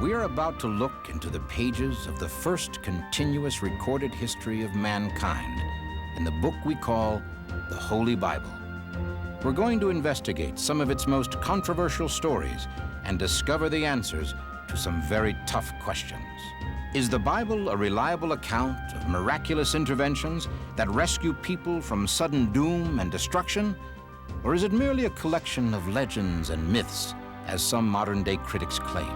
We are about to look into the pages of the first continuous recorded history of mankind in the book we call the Holy Bible. We're going to investigate some of its most controversial stories and discover the answers to some very tough questions. Is the Bible a reliable account of miraculous interventions that rescue people from sudden doom and destruction? Or is it merely a collection of legends and myths, as some modern-day critics claim?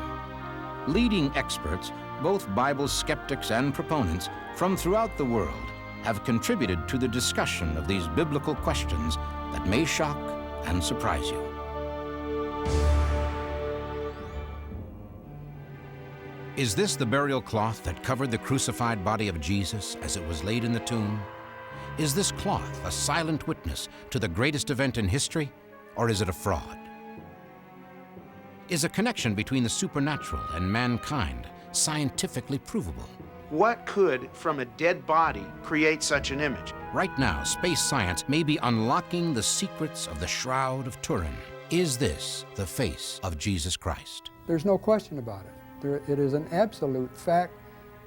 Leading experts, both Bible skeptics and proponents from throughout the world, have contributed to the discussion of these biblical questions that may shock and surprise you. Is this the burial cloth that covered the crucified body of Jesus as it was laid in the tomb? Is this cloth a silent witness to the greatest event in history, or is it a fraud? Is a connection between the supernatural and mankind scientifically provable? What could, from a dead body, create such an image? Right now, space science may be unlocking the secrets of the Shroud of Turin. Is this the face of Jesus Christ? There's no question about it. It is an absolute fact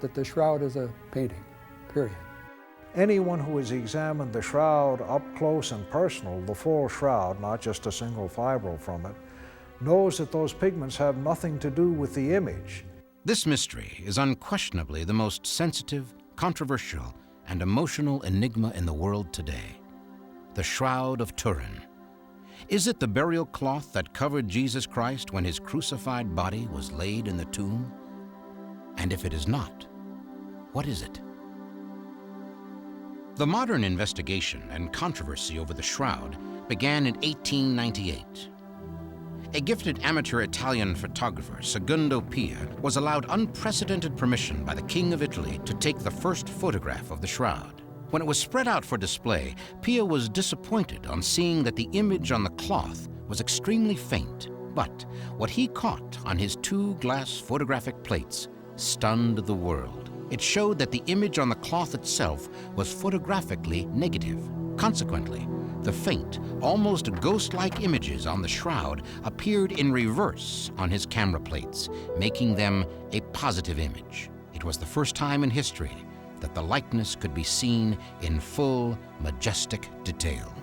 that the shroud is a painting, period. Anyone who has examined the shroud up close and personal, the full shroud, not just a single fibril from it, knows that those pigments have nothing to do with the image. This mystery is unquestionably the most sensitive, controversial, and emotional enigma in the world today. The Shroud of Turin. Is it the burial cloth that covered Jesus Christ when his crucified body was laid in the tomb? And if it is not, what is it? The modern investigation and controversy over the shroud began in 1898. A gifted amateur Italian photographer, Segundo Pia, was allowed unprecedented permission by the King of Italy to take the first photograph of the shroud. When it was spread out for display, Pia was disappointed on seeing that the image on the cloth was extremely faint. But what he caught on his 2 glass photographic plates stunned the world. It showed that the image on the cloth itself was photographically negative. Consequently, the faint, almost ghost-like images on the shroud appeared in reverse on his camera plates, making them a positive image. It was the first time in history that the likeness could be seen in full, majestic detail.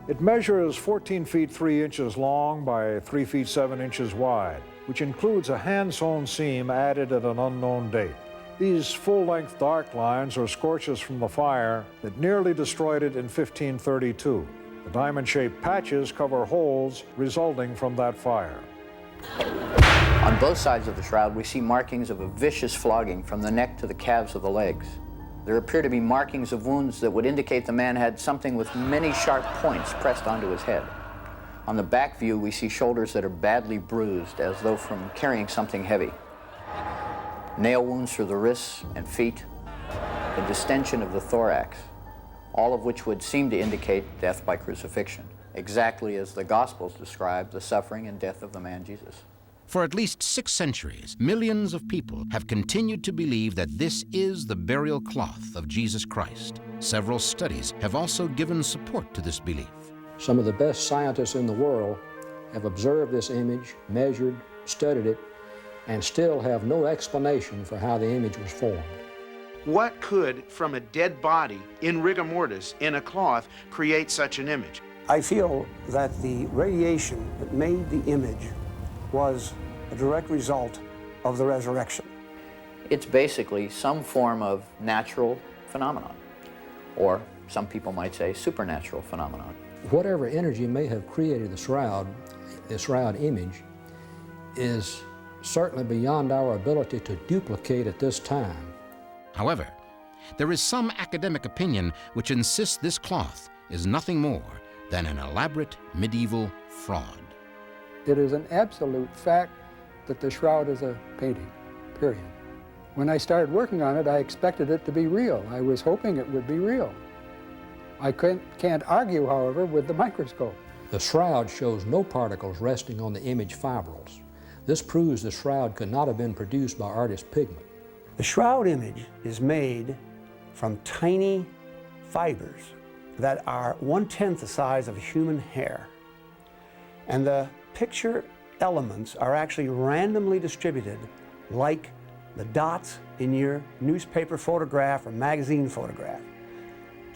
It measures 14 feet 3 inches long by 3 feet 7 inches wide, which includes a hand-sewn seam added at an unknown date. These full-length dark lines are scorches from the fire that nearly destroyed it in 1532. The diamond-shaped patches cover holes resulting from that fire. On both sides of the shroud, we see markings of a vicious flogging from the neck to the calves of the legs. There appear to be markings of wounds that would indicate the man had something with many sharp points pressed onto his head. On the back view, we see shoulders that are badly bruised, as though from carrying something heavy. Nail wounds through the wrists and feet, a distension of the thorax, all of which would seem to indicate death by crucifixion, exactly as the Gospels describe the suffering and death of the man Jesus. For at least 6 centuries, millions of people have continued to believe that this is the burial cloth of Jesus Christ. Several studies have also given support to this belief. Some of the best scientists in the world have observed this image, measured, studied it, and still have no explanation for how the image was formed. What could, from a dead body, in rigor mortis, in a cloth, create such an image? I feel that the radiation that made the image was a direct result of the resurrection. It's basically some form of natural phenomenon, or some people might say supernatural phenomenon. Whatever energy may have created the shroud image is certainly beyond our ability to duplicate at this time. However, there is some academic opinion which insists this cloth is nothing more than an elaborate medieval fraud. It is an absolute fact that the shroud is a painting, period. When I started working on it, I expected it to be real. I was hoping it would be real. I can't argue, however, with the microscope. The shroud shows no particles resting on the image fibrils. This proves the shroud could not have been produced by artist pigment. The shroud image is made from tiny fibers that are 1/10 the size of a human hair. And the picture elements are actually randomly distributed like the dots in your newspaper photograph or magazine photograph.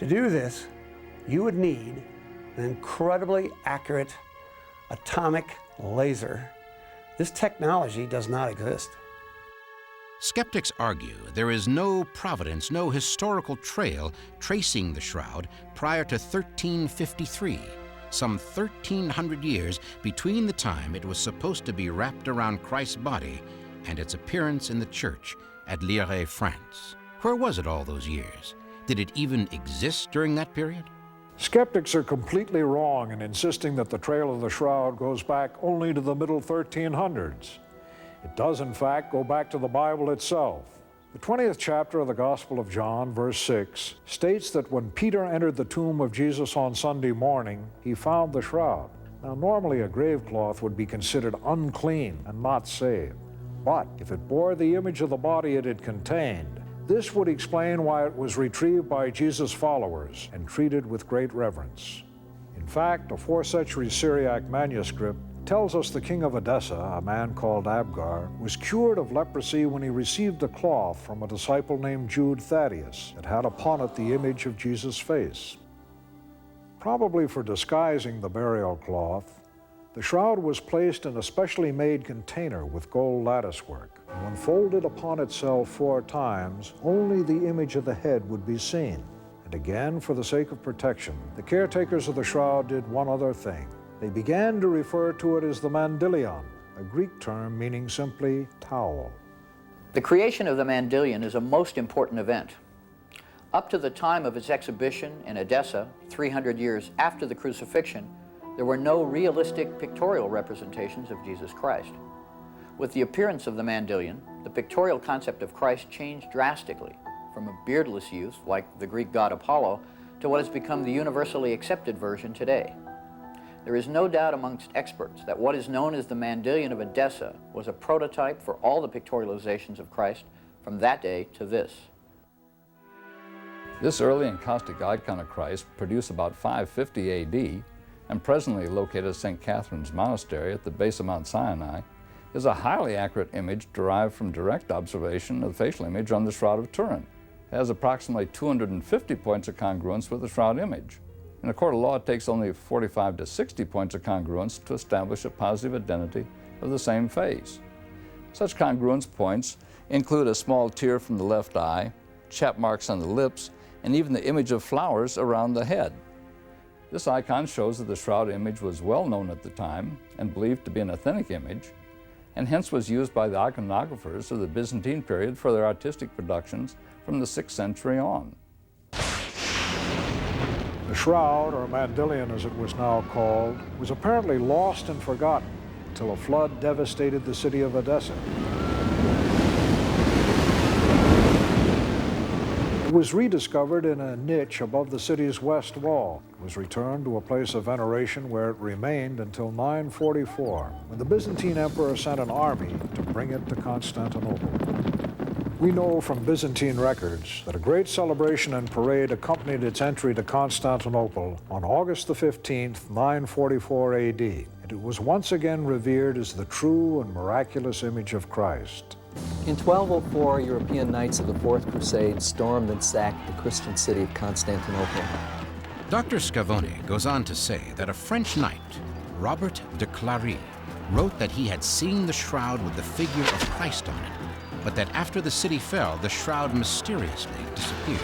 To do this, you would need an incredibly accurate atomic laser. This technology does not exist. Skeptics argue there is no providence, no historical trail tracing the shroud prior to 1353, some 1,300 years between the time it was supposed to be wrapped around Christ's body and its appearance in the church at Lire, France. Where was it all those years? Did it even exist during that period? Skeptics are completely wrong in insisting that the trail of the shroud goes back only to the middle 1300s. It does, in fact, go back to the Bible itself. The 20th chapter of the Gospel of John, verse 6, states that when Peter entered the tomb of Jesus on Sunday morning, he found the shroud. Now, normally a grave cloth would be considered unclean and not saved. But if it bore the image of the body it had contained, this would explain why it was retrieved by Jesus' followers and treated with great reverence. In fact, a 4th century Syriac manuscript tells us the king of Edessa, a man called Abgar, was cured of leprosy when he received a cloth from a disciple named Jude Thaddeus that had upon it the image of Jesus' face. Probably for disguising the burial cloth, the shroud was placed in a specially made container with gold latticework. And when folded upon itself 4 times, only the image of the head would be seen. And again, for the sake of protection, the caretakers of the shroud did one other thing. They began to refer to it as the mandilion, a Greek term meaning simply towel. The creation of the mandilion is a most important event. Up to the time of its exhibition in Edessa, 300 years after the crucifixion, there were no realistic pictorial representations of Jesus Christ. With the appearance of the mandilion, the pictorial concept of Christ changed drastically from a beardless youth, like the Greek god Apollo, to what has become the universally accepted version today. There is no doubt amongst experts that what is known as the mandilion of Edessa was a prototype for all the pictorializations of Christ from that day to this. This early encaustic icon of Christ, produced about 550 AD and presently located at St. Catherine's Monastery at the base of Mount Sinai, is a highly accurate image derived from direct observation of the facial image on the Shroud of Turin. It has approximately 250 points of congruence with the Shroud image. In a court of law, it takes only 45 to 60 points of congruence to establish a positive identity of the same face. Such congruence points include a small tear from the left eye, chap marks on the lips, and even the image of flowers around the head. This icon shows that the Shroud image was well known at the time and believed to be an authentic image, and hence was used by the iconographers of the Byzantine period for their artistic productions from the 6th century on. The shroud, or mandilion as it was now called, was apparently lost and forgotten until a flood devastated the city of Edessa. It was rediscovered in a niche above the city's west wall. It was returned to a place of veneration where it remained until 944, when the Byzantine emperor sent an army to bring it to Constantinople. We know from Byzantine records that a great celebration and parade accompanied its entry to Constantinople on August the 15th, 944 AD, and it was once again revered as the true and miraculous image of Christ. In 1204, European knights of the Fourth Crusade stormed and sacked the Christian city of Constantinople. Dr. Scavone goes on to say that a French knight, Robert de Clary, wrote that he had seen the shroud with the figure of Christ on it, but that after the city fell, the shroud mysteriously disappeared.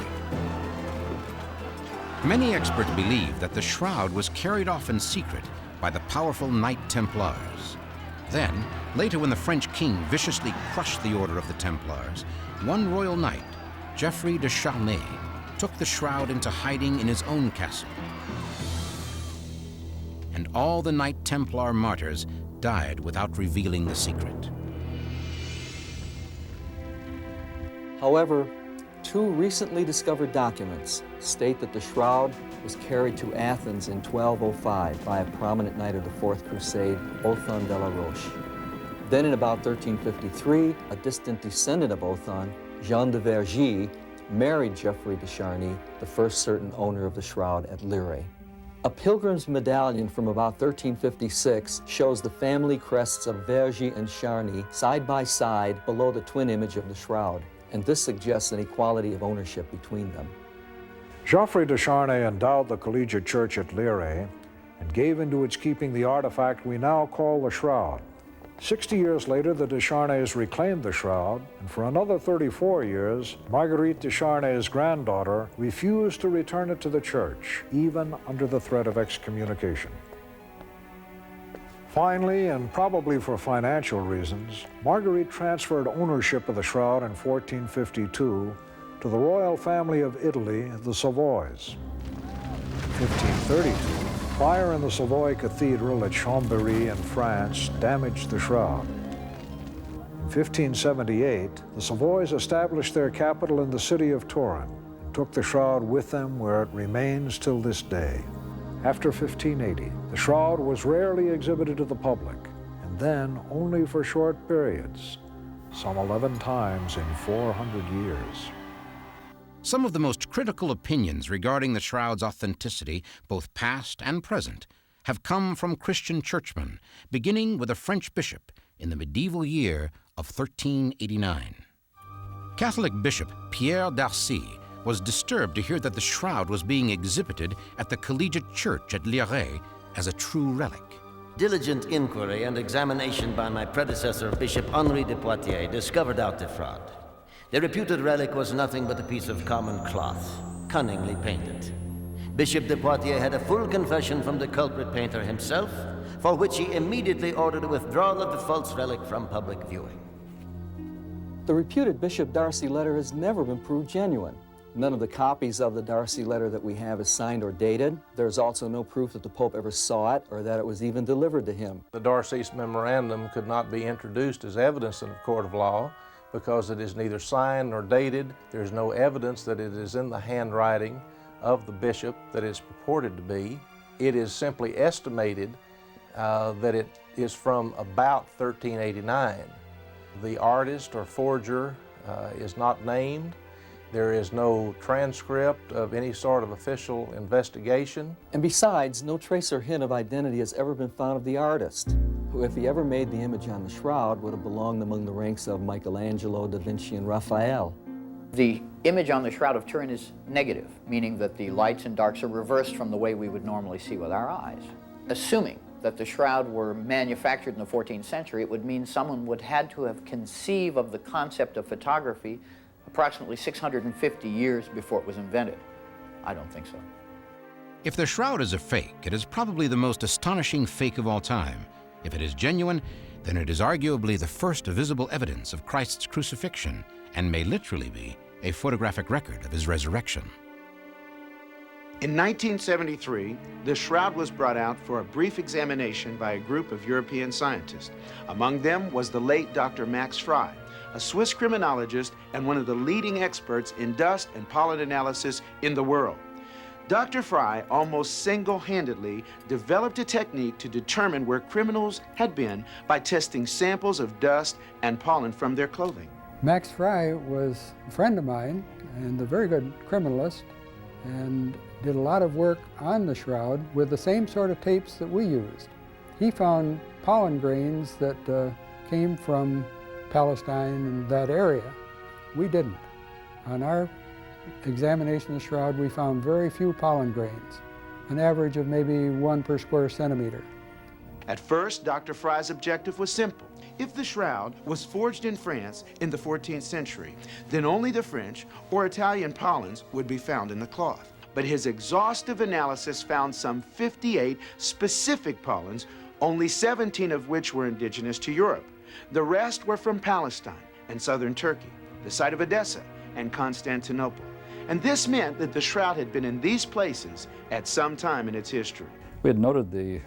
Many experts believe that the shroud was carried off in secret by the powerful Knight Templars. Then, later when the French king viciously crushed the order of the Templars, one royal knight, Geoffrey de Charnay, took the shroud into hiding in his own castle. And all the Knight Templar martyrs died without revealing the secret. However, 2 recently discovered documents state that the shroud was carried to Athens in 1205 by a prominent knight of the Fourth Crusade, Othon de la Roche. Then in about 1353, a distant descendant of Othon, Jean de Vergy, married Geoffrey de Charny, the first certain owner of the shroud at Lire. A pilgrim's medallion from about 1356 shows the family crests of Vergy and Charny side by side below the twin image of the shroud, and this suggests an equality of ownership between them. Geoffrey de Charny endowed the collegiate church at Lire and gave into its keeping the artifact we now call the shroud. 60 years later, the de Charnys reclaimed the shroud, and for another 34 years, Marguerite de Charny's granddaughter refused to return it to the church, even under the threat of excommunication. Finally, and probably for financial reasons, Marguerite transferred ownership of the shroud in 1452 to the royal family of Italy, the Savoys. In 1532, fire in the Savoy Cathedral at Chambéry in France damaged the shroud. In 1578, the Savoys established their capital in the city of Turin and took the shroud with them, where it remains till this day. After 1580, the shroud was rarely exhibited to the public, and then only for short periods, some 11 times in 400 years. Some of the most critical opinions regarding the shroud's authenticity, both past and present, have come from Christian churchmen, beginning with a French bishop in the medieval year of 1389. Catholic Bishop Pierre d'Arcy was disturbed to hear that the shroud was being exhibited at the collegiate church at Lire as a true relic. Diligent inquiry and examination by my predecessor, Bishop Henri de Poitiers, discovered out the fraud. The reputed relic was nothing but a piece of common cloth, cunningly painted. Bishop de Poitiers had a full confession from the culprit painter himself, for which he immediately ordered a withdrawal of the false relic from public viewing. The reputed Bishop Darcy letter has never been proved genuine. None of the copies of the Darcy letter that we have is signed or dated. There's also no proof that the Pope ever saw it or that it was even delivered to him. The Darcy's memorandum could not be introduced as evidence in a court of law because it is neither signed nor dated. There's no evidence that it is in the handwriting of the bishop that it's purported to be. It is simply estimated that it is from about 1389. The artist or forger is not named. There is no transcript of any sort of official investigation. And besides, no trace or hint of identity has ever been found of the artist, who, if he ever made the image on the shroud, would have belonged among the ranks of Michelangelo, Da Vinci, and Raphael. The image on the Shroud of Turin is negative, meaning that the lights and darks are reversed from the way we would normally see with our eyes. Assuming that the shroud were manufactured in the 14th century, it would mean someone would had to have conceived of the concept of photography approximately 650 years before it was invented. I don't think so. If the shroud is a fake, it is probably the most astonishing fake of all time. If it is genuine, then it is arguably the first visible evidence of Christ's crucifixion and may literally be a photographic record of his resurrection. In 1973, the shroud was brought out for a brief examination by a group of European scientists. Among them was the late Dr. Max Shroud, a Swiss criminologist and one of the leading experts in dust and pollen analysis in the world. Dr. Fry almost single-handedly developed a technique to determine where criminals had been by testing samples of dust and pollen from their clothing. Max Fry was a friend of mine and a very good criminalist, and did a lot of work on the shroud with the same sort of tapes that we used. He found pollen grains that came from Palestine and that area. We didn't. On our examination of the shroud, we found very few pollen grains, an average of maybe 1 per square centimeter. At first, Dr. Fry's objective was simple. If the shroud was forged in France in the 14th century, then only the French or Italian pollens would be found in the cloth. But his exhaustive analysis found some 58 specific pollens, only 17 of which were indigenous to Europe. The rest were from Palestine and southern Turkey, the site of Edessa and Constantinople. And this meant that the shroud had been in these places at some time in its history. We had noted the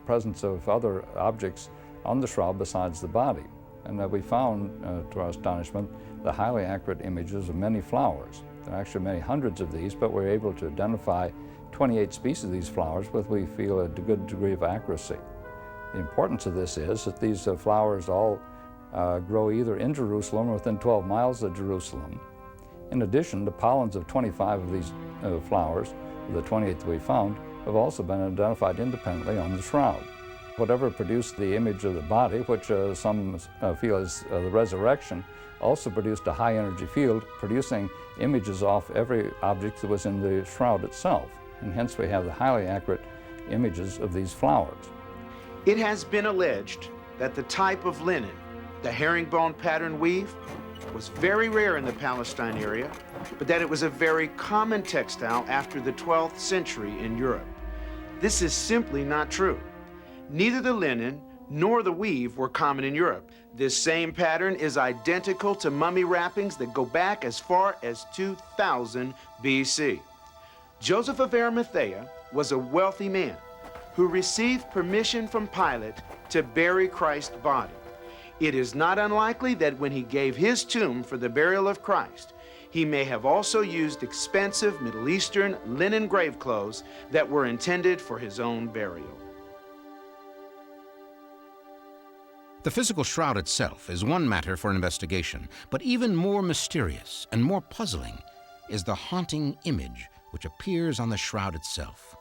presence of other objects on the shroud besides the body, and we found, to our astonishment, the highly accurate images of many flowers. There are actually many hundreds of these, but we're able to identify 28 species of these flowers with, we feel, a good degree of accuracy. The importance of this is that these flowers all grow either in Jerusalem or within 12 miles of Jerusalem. In addition, the pollens of 25 of these flowers, the 28 that we found, have also been identified independently on the shroud. Whatever produced the image of the body, which some feel is the resurrection, also produced a high-energy field, producing images off every object that was in the shroud itself. And hence we have the highly accurate images of these flowers. It has been alleged that the type of linen, the herringbone pattern weave, was very rare in the Palestine area, but that it was a very common textile after the 12th century in Europe. This is simply not true. Neither the linen nor the weave were common in Europe. This same pattern is identical to mummy wrappings that go back as far as 2000 BC. Joseph of Arimathea was a wealthy man who received permission from Pilate to bury Christ's body. It is not unlikely that when he gave his tomb for the burial of Christ, he may have also used expensive Middle Eastern linen grave clothes that were intended for his own burial. The physical shroud itself is one matter for investigation, but even more mysterious and more puzzling is the haunting image which appears on the shroud itself.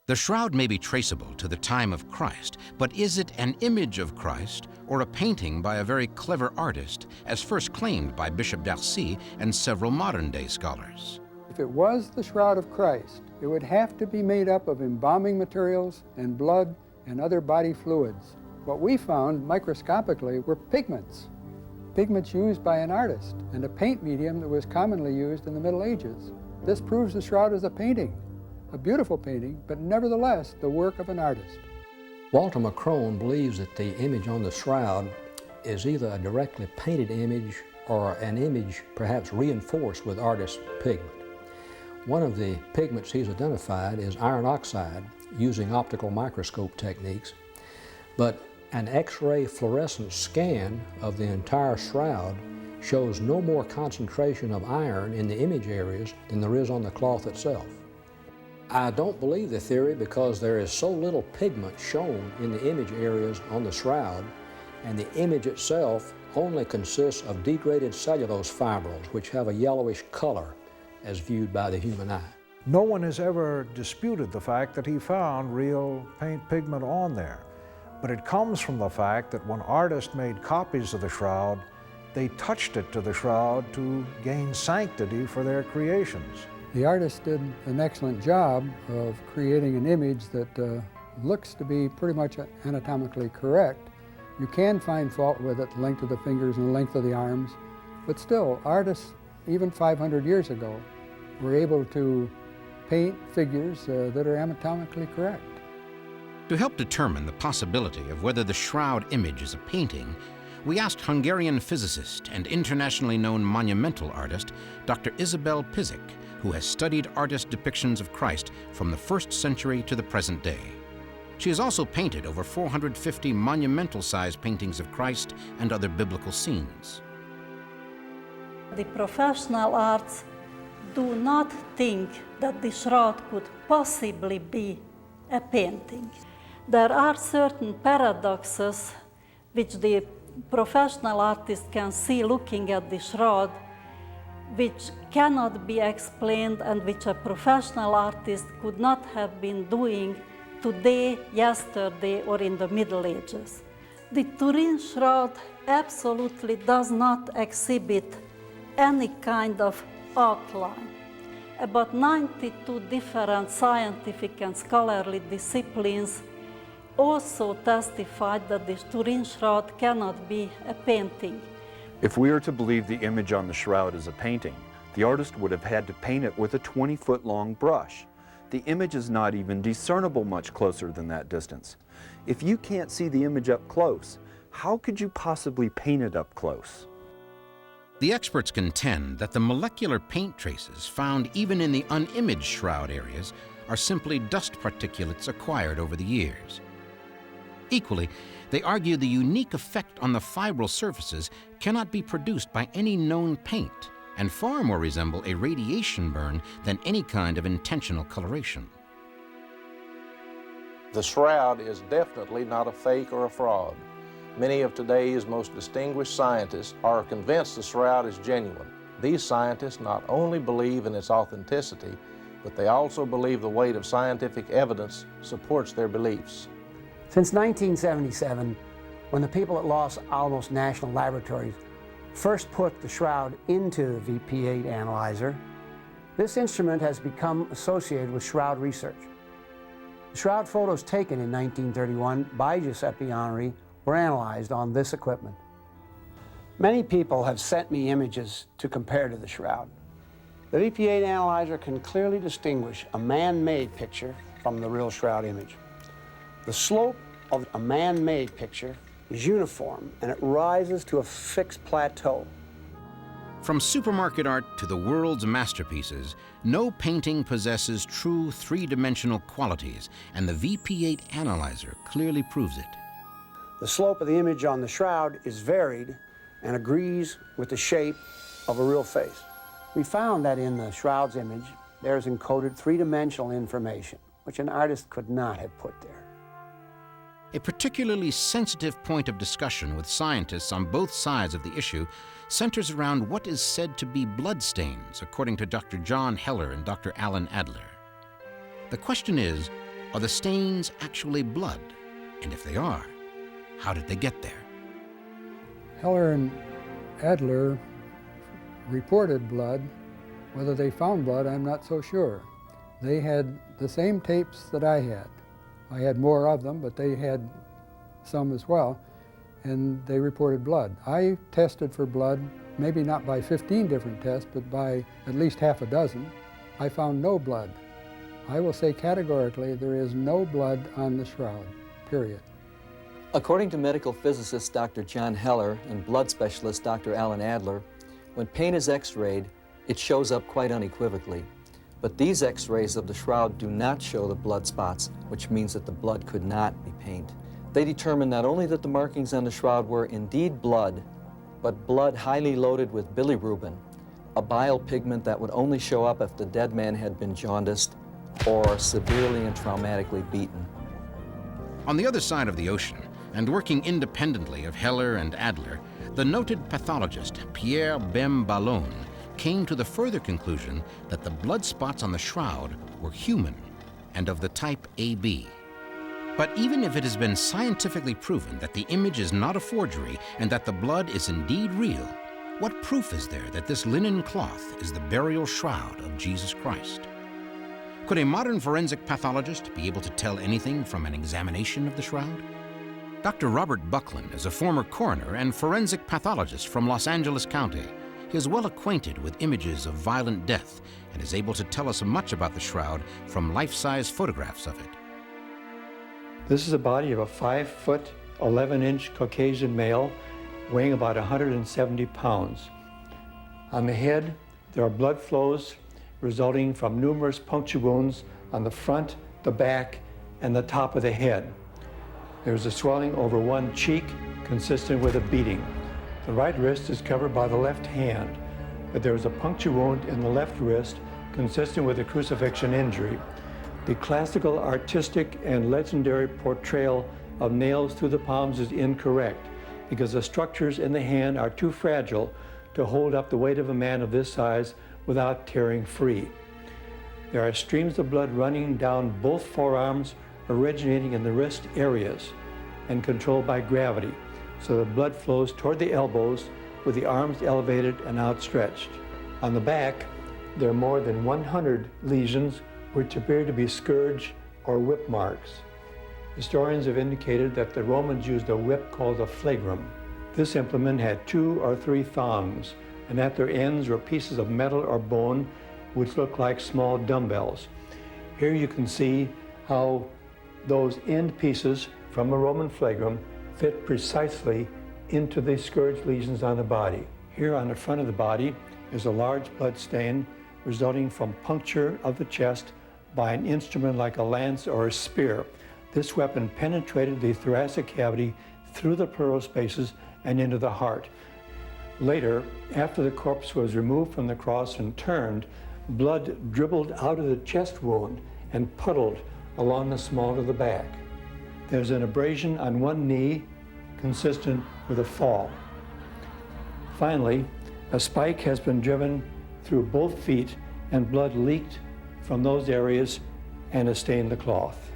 The shroud may be traceable to the time of Christ, but is it an image of Christ or a painting by a very clever artist, as first claimed by Bishop Darcy and several modern-day scholars? If it was the shroud of Christ, it would have to be made up of embalming materials and blood and other body fluids. What we found microscopically were pigments used by an artist, and a paint medium that was commonly used in the Middle Ages. This proves the shroud is a painting, a beautiful painting, but nevertheless the work of an artist. Walter McCrone believes that the image on the shroud is either a directly painted image or an image perhaps reinforced with artist's pigment. One of the pigments he's identified is iron oxide, using optical microscope techniques, but an X-ray fluorescence scan of the entire shroud shows no more concentration of iron in the image areas than there is on the cloth itself. I don't believe the theory because there is so little pigment shown in the image areas on the shroud, and the image itself only consists of degraded cellulose fibrils which have a yellowish color as viewed by the human eye. No one has ever disputed the fact that he found real paint pigment on there, but it comes from the fact that when artists made copies of the shroud, they touched it to the shroud to gain sanctity for their creations. The artist did an excellent job of creating an image that looks to be pretty much anatomically correct. You can find fault with it, the length of the fingers and the length of the arms, but still, artists, even 500 years ago, were able to paint figures that are anatomically correct. To help determine the possibility of whether the shroud image is a painting, we asked Hungarian physicist and internationally known monumental artist, Dr. Isabel Pizik, who has studied artist depictions of Christ from the 1st century to the present day. She has also painted over 450 monumental-sized paintings of Christ and other biblical scenes. The professional arts do not think that the shroud could possibly be a painting. There are certain paradoxes which the professional artist can see looking at the shroud, which cannot be explained and which a professional artist could not have been doing today, yesterday, or in the Middle Ages. The Turin shroud absolutely does not exhibit any kind of outline. About 92 different scientific and scholarly disciplines also testified that the Turin shroud cannot be a painting. If we are to believe the image on the shroud is a painting, the artist would have had to paint it with a 20-foot-long brush. The image is not even discernible much closer than that distance. If you can't see the image up close, how could you possibly paint it up close? The experts contend that the molecular paint traces found even in the unimaged shroud areas are simply dust particulates acquired over the years. Equally, they argue the unique effect on the fibril surfaces cannot be produced by any known paint and far more resemble a radiation burn than any kind of intentional coloration. The shroud is definitely not a fake or a fraud. Many of today's most distinguished scientists are convinced the shroud is genuine. These scientists not only believe in its authenticity, but they also believe the weight of scientific evidence supports their beliefs. Since 1977, when the people at Los Alamos National Laboratories first put the Shroud into the VP8 analyzer, this instrument has become associated with Shroud research. The Shroud photos taken in 1931 by Giuseppe Henri were analyzed on this equipment. Many people have sent me images to compare to the Shroud. The VP8 analyzer can clearly distinguish a man-made picture from the real Shroud image. The slope of a man-made picture is uniform and it rises to a fixed plateau. From supermarket art to the world's masterpieces, no painting possesses true three-dimensional qualities, and the VP8 analyzer clearly proves it. The slope of the image on the Shroud is varied and agrees with the shape of a real face. We found that in the Shroud's image, there's encoded three-dimensional information, which an artist could not have put there. A particularly sensitive point of discussion with scientists on both sides of the issue centers around what is said to be bloodstains, according to Dr. John Heller and Dr. Alan Adler. The question is, are the stains actually blood? And if they are, how did they get there? Heller and Adler reported blood. Whether they found blood, I'm not so sure. They had the same tapes that I had. I had more of them, but they had some as well, and they reported blood. I tested for blood, maybe not by 15 different tests, but by at least half a dozen. I found no blood. I will say categorically there is no blood on the Shroud, period. According to medical physicist Dr. John Heller and blood specialist Dr. Alan Adler, when paint is x-rayed, it shows up quite unequivocally. But these x-rays of the Shroud do not show the blood spots, which means that the blood could not be paint. They determined not only that the markings on the Shroud were indeed blood, but blood highly loaded with bilirubin, a bile pigment that would only show up if the dead man had been jaundiced or severely and traumatically beaten. On the other side of the ocean, and working independently of Heller and Adler, the noted pathologist Pierre Bem Ballon came to the further conclusion that the blood spots on the Shroud were human and of the type AB. But even if it has been scientifically proven that the image is not a forgery and that the blood is indeed real, what proof is there that this linen cloth is the burial shroud of Jesus Christ? Could a modern forensic pathologist be able to tell anything from an examination of the Shroud? Dr. Robert Buckland is a former coroner and forensic pathologist from Los Angeles County. He is well acquainted with images of violent death and is able to tell us much about the Shroud from life-size photographs of it. This is the body of a 5-foot, 11-inch Caucasian male weighing about 170 pounds. On the head, there are blood flows resulting from numerous puncture wounds on the front, the back, and the top of the head. There's a swelling over one cheek consistent with a beating. The right wrist is covered by the left hand, but there is a puncture wound in the left wrist consistent with a crucifixion injury. The classical, artistic, and legendary portrayal of nails through the palms is incorrect because the structures in the hand are too fragile to hold up the weight of a man of this size without tearing free. There are streams of blood running down both forearms, originating in the wrist areas and controlled by gravity, so the blood flows toward the elbows with the arms elevated and outstretched. On the back, there are more than 100 lesions which appear to be scourge or whip marks. Historians have indicated that the Romans used a whip called a flagrum. This implement had 2 or 3 thongs, and at their ends were pieces of metal or bone which looked like small dumbbells. Here you can see how those end pieces from a Roman flagrum fit precisely into the scourge lesions on the body. Here on the front of the body is a large blood stain resulting from puncture of the chest by an instrument like a lance or a spear. This weapon penetrated the thoracic cavity through the pleural spaces and into the heart. Later, after the corpse was removed from the cross and turned, blood dribbled out of the chest wound and puddled along the small of the back. There's an abrasion on one knee consistent with a fall. Finally, a spike has been driven through both feet and blood leaked from those areas and to stain the cloth.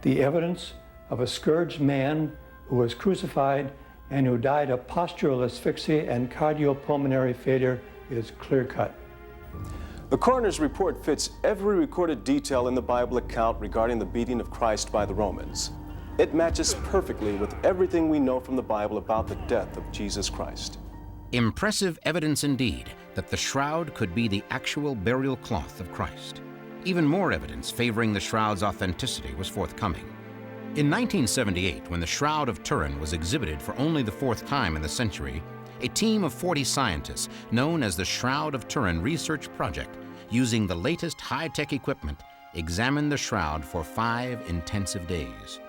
The evidence of a scourged man who was crucified and who died of postural asphyxia and cardiopulmonary failure is clear-cut. The coroner's report fits every recorded detail in the Bible account regarding the beating of Christ by the Romans. It matches perfectly with everything we know from the Bible about the death of Jesus Christ. Impressive evidence indeed that the shroud could be the actual burial cloth of Christ. Even more evidence favoring the shroud's authenticity was forthcoming. In 1978, when the Shroud of Turin was exhibited for only the fourth time in the century, a team of 40 scientists, known as the Shroud of Turin Research Project, using the latest high-tech equipment, examined the shroud for 5 intensive days.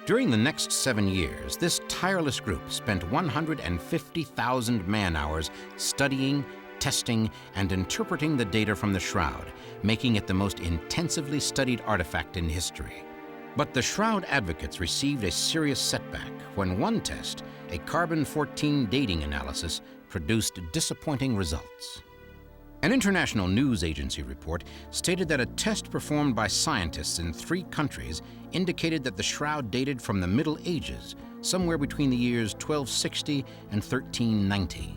During the next 7 years, this tireless group spent 150,000 man-hours studying, testing, and interpreting the data from the shroud, making it the most intensively studied artifact in history. But the shroud advocates received a serious setback when one test, a carbon-14 dating analysis, produced disappointing results. An international news agency report stated that a test performed by scientists in 3 countries indicated that the shroud dated from the Middle Ages, somewhere between the years 1260 and 1390.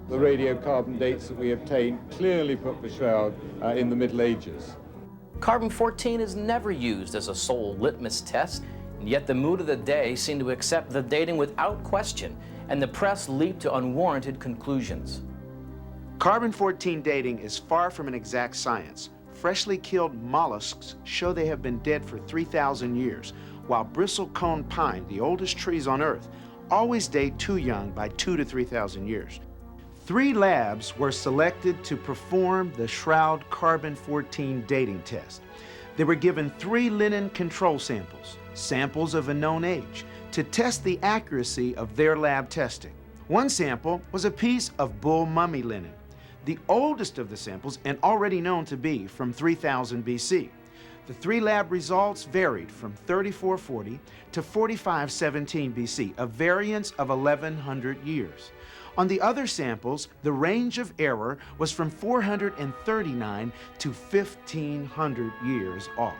The radiocarbon dates that we obtained clearly put the shroud in the Middle Ages. Carbon-14 is never used as a sole litmus test, and yet the mood of the day seemed to accept the dating without question, and the press leaped to unwarranted conclusions. Carbon-14 dating is far from an exact science. Freshly killed mollusks show they have been dead for 3,000 years, while bristlecone pine, the oldest trees on Earth, always date too young by 2,000 to 3,000 years. 3 labs were selected to perform the Shroud carbon-14 dating test. They were given 3 linen control samples, samples of a known age, to test the accuracy of their lab testing. One sample was a piece of bull mummy linen, the oldest of the samples and already known to be from 3000 BC. The 3 lab results varied from 3440 to 4517 BC, a variance of 1100 years. On the other samples, the range of error was from 439 to 1500 years off.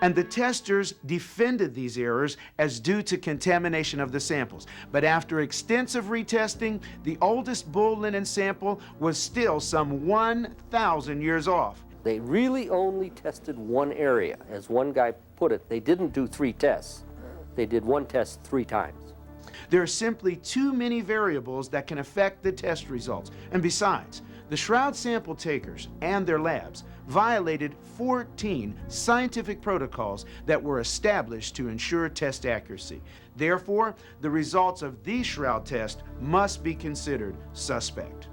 And the testers defended these errors as due to contamination of the samples. But after extensive retesting, the oldest bull linen sample was still some 1,000 years off. They really only tested one area. As one guy put it, they didn't do 3 tests. They did 1 test 3 times. There are simply too many variables that can affect the test results. And besides, the shroud sample takers and their labs violated 14 scientific protocols that were established to ensure test accuracy. Therefore, the results of these shroud tests must be considered suspect.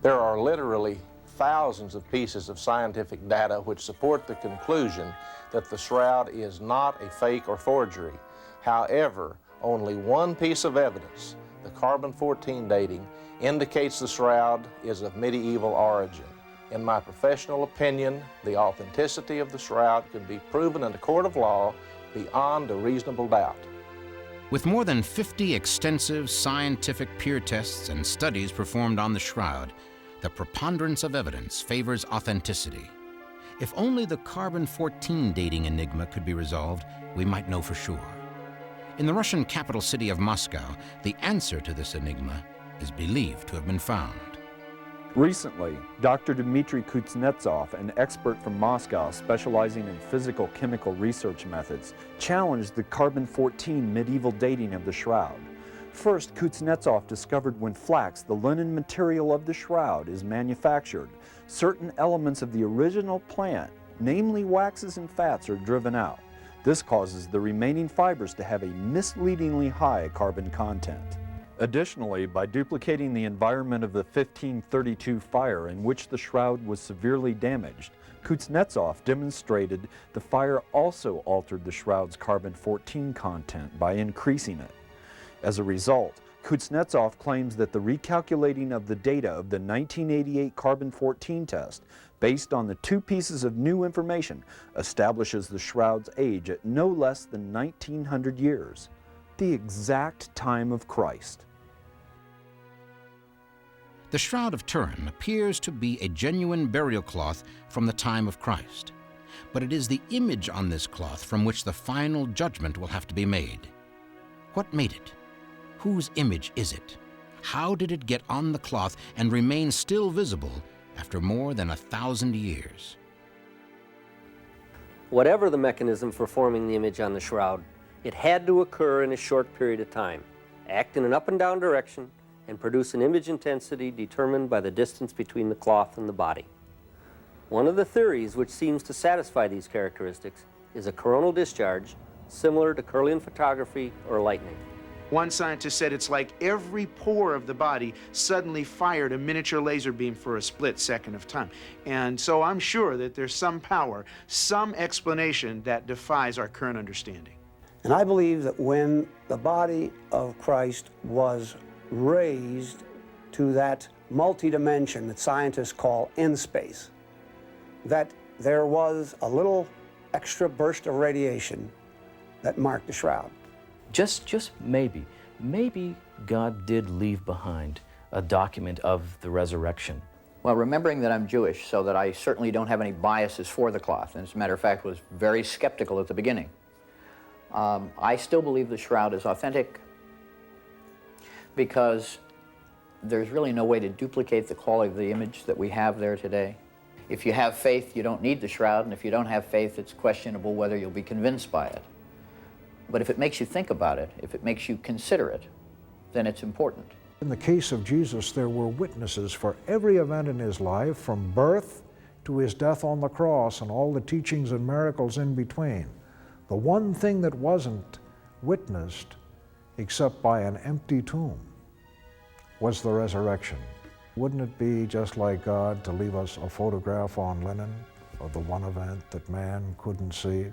There are literally thousands of pieces of scientific data which support the conclusion that the shroud is not a fake or forgery. However, only one piece of evidence, the carbon-14 dating, indicates the shroud is of medieval origin. In my professional opinion, the authenticity of the shroud can be proven in a court of law beyond a reasonable doubt. With more than 50 extensive scientific peer tests and studies performed on the shroud, the preponderance of evidence favors authenticity. If only the carbon-14 dating enigma could be resolved, we might know for sure. In the Russian capital city of Moscow, the answer to this enigma is believed to have been found. Recently, Dr. Dmitry Kuznetsov, an expert from Moscow specializing in physical-chemical research methods, challenged the carbon-14 medieval dating of the shroud. First, Kuznetsov discovered when flax, the linen material of the shroud, is manufactured, certain elements of the original plant, namely waxes and fats, are driven out. This causes the remaining fibers to have a misleadingly high carbon content. Additionally, by duplicating the environment of the 1532 fire in which the shroud was severely damaged, Kuznetsov demonstrated the fire also altered the shroud's carbon-14 content by increasing it. As a result, Kuznetsov claims that the recalculating of the data of the 1988 carbon-14 test based on the 2 pieces of new information establishes the shroud's age at no less than 1900 years, the exact time of Christ. The Shroud of Turin appears to be a genuine burial cloth from the time of Christ, but it is the image on this cloth from which the final judgment will have to be made. What made it? Whose image is it? How did it get on the cloth and remain still visible after more than 1,000 years? Whatever the mechanism for forming the image on the shroud, it had to occur in a short period of time, act in an up and down direction, and produce an image intensity determined by the distance between the cloth and the body. One of the theories which seems to satisfy these characteristics is a coronal discharge similar to Kirlian photography or lightning. One scientist said it's like every pore of the body suddenly fired a miniature laser beam for a split second of time. And so I'm sure that there's some power, some explanation that defies our current understanding. And I believe that when the body of Christ was raised to that multi-dimension that scientists call in space, that there was a little extra burst of radiation that marked the shroud. Just maybe God did leave behind a document of the resurrection. Well, remembering that I'm Jewish, so that I certainly don't have any biases for the cloth, and as a matter of fact was very skeptical at the beginning, I still believe the shroud is authentic because there's really no way to duplicate the quality of the image that we have there today. If you have faith, you don't need the shroud, and if you don't have faith, it's questionable whether you'll be convinced by it. But if it makes you think about it, if it makes you consider it, then it's important. In the case of Jesus, there were witnesses for every event in his life, from birth to his death on the cross and all the teachings and miracles in between. The one thing that wasn't witnessed, except by an empty tomb, was the resurrection. Wouldn't it be just like God to leave us a photograph on linen of the one event that man couldn't see?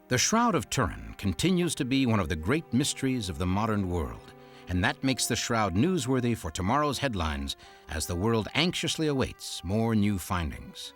The Shroud of Turin continues to be one of the great mysteries of the modern world, and that makes the Shroud newsworthy for tomorrow's headlines as the world anxiously awaits more new findings.